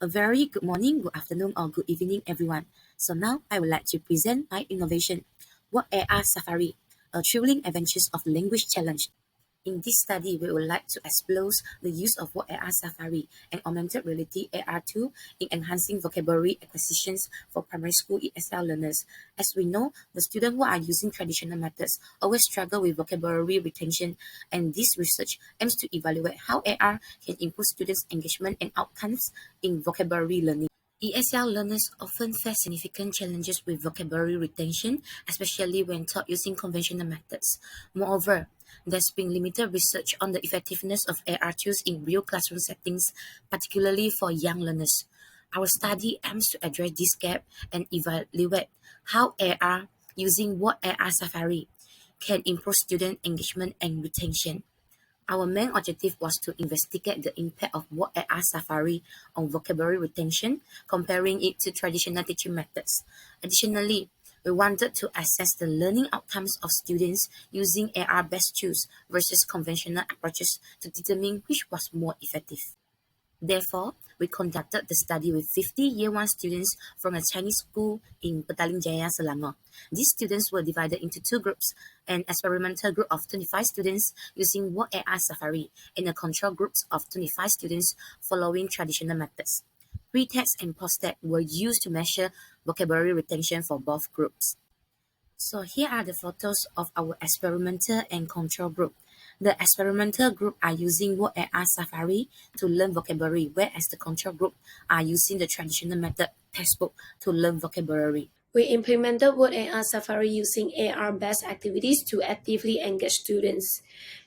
A very good morning, good afternoon, or good evening, everyone. So now I would like to present my innovation, WordAR Safari, a thrilling adventures of language challenge. In this study, we would like to explore the use of WordAR Safari and augmented reality AR tool in enhancing vocabulary acquisitions for primary school ESL learners. As we know, the students who are using traditional methods always struggle with vocabulary retention, and this research aims to evaluate how AR can improve students' engagement and outcomes in vocabulary learning. ESL learners often face significant challenges with vocabulary retention, especially when taught using conventional methods. Moreover, there's been limited research on the effectiveness of AR tools in real classroom settings, particularly for young learners. Our study aims to address this gap and evaluate how AR using WordAR Safari can improve student engagement and retention. Our main objective was to investigate the impact of WordAR Safari on vocabulary retention, comparing it to traditional teaching methods. Additionally, we wanted to assess the learning outcomes of students using AR-based tools versus conventional approaches to determine which was more effective. Therefore, we conducted the study with 50 Year 1 students from a Chinese school in Petaling Jaya, Selangor. These students were divided into two groups, an experimental group of 25 students using WordAR Safari and a control group of 25 students following traditional methods. Pre-text and post-text were used to measure vocabulary retention for both groups. So here are the photos of our experimental and control group. The experimental group are using WordAR Safari to learn vocabulary, whereas the control group are using the traditional method textbook to learn vocabulary. We implemented WordAR Safari using AR-based activities to actively engage students.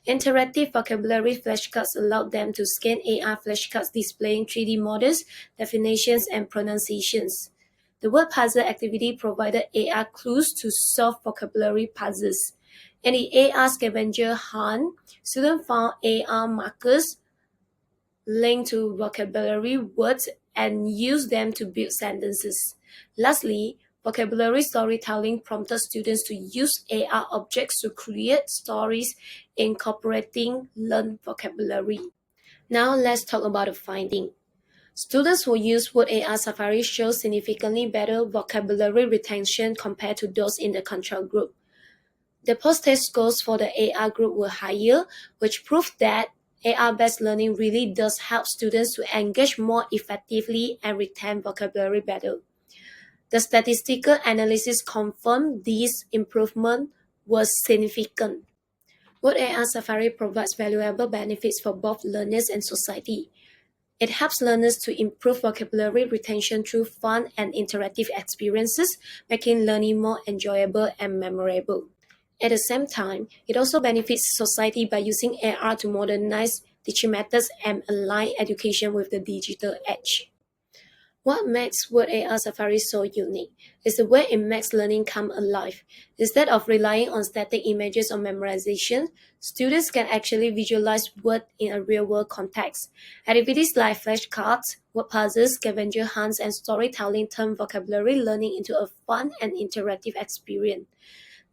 Interactive vocabulary flashcards allowed them to scan AR flashcards displaying 3D models, definitions, and pronunciations. The word puzzle activity provided AR clues to solve vocabulary puzzles. In the AR scavenger hunt, students found AR markers linked to vocabulary words and used them to build sentences. Lastly, vocabulary storytelling prompted students to use AR objects to create stories incorporating learned vocabulary. Now let's talk about the finding. Students who use WordAR Safari show significantly better vocabulary retention compared to those in the control group. The post-test scores for the AR group were higher, which proved that AR-based learning really does help students to engage more effectively and retain vocabulary better. The statistical analysis confirmed this improvement was significant. WordAR Safari provides valuable benefits for both learners and society. It helps learners to improve vocabulary retention through fun and interactive experiences, making learning more enjoyable and memorable. At the same time, it also benefits society by using AR to modernize teaching methods and align education with the digital age. What makes WordAR Safari so unique is the way it makes learning come alive. Instead of relying on static images or memorization, students can actually visualize words in a real-world context. Activities like flashcards, word puzzles, scavenger hunts, and storytelling turn vocabulary learning into a fun and interactive experience.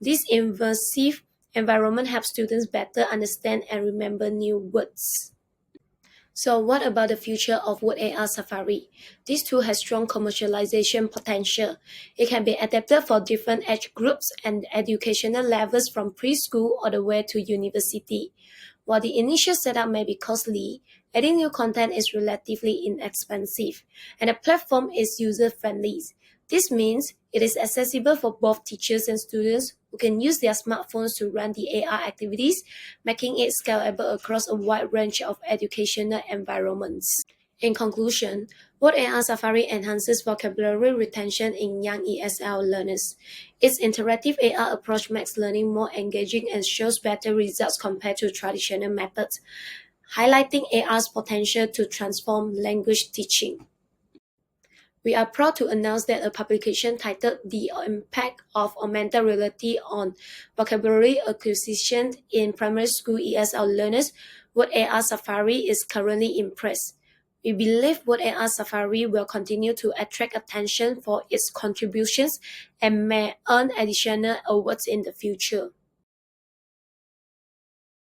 This immersive environment helps students better understand and remember new words. So what about the future of WordAR Safari? This tool has strong commercialization potential. It can be adapted for different age groups and educational levels from preschool all the way to university. While the initial setup may be costly, adding new content is relatively inexpensive, and the platform is user-friendly. This means it is accessible for both teachers and students who can use their smartphones to run the AR activities, making it scalable across a wide range of educational environments. In conclusion, WordAR Safari enhances vocabulary retention in young ESL learners. Its interactive AR approach makes learning more engaging and shows better results compared to traditional methods, highlighting AR's potential to transform language teaching. We are proud to announce that a publication titled The Impact of Augmented Reality on Vocabulary Acquisition in Primary School ESL Learners, WordAR Safari, is currently in press. We believe WordAR Safari will continue to attract attention for its contributions and may earn additional awards in the future.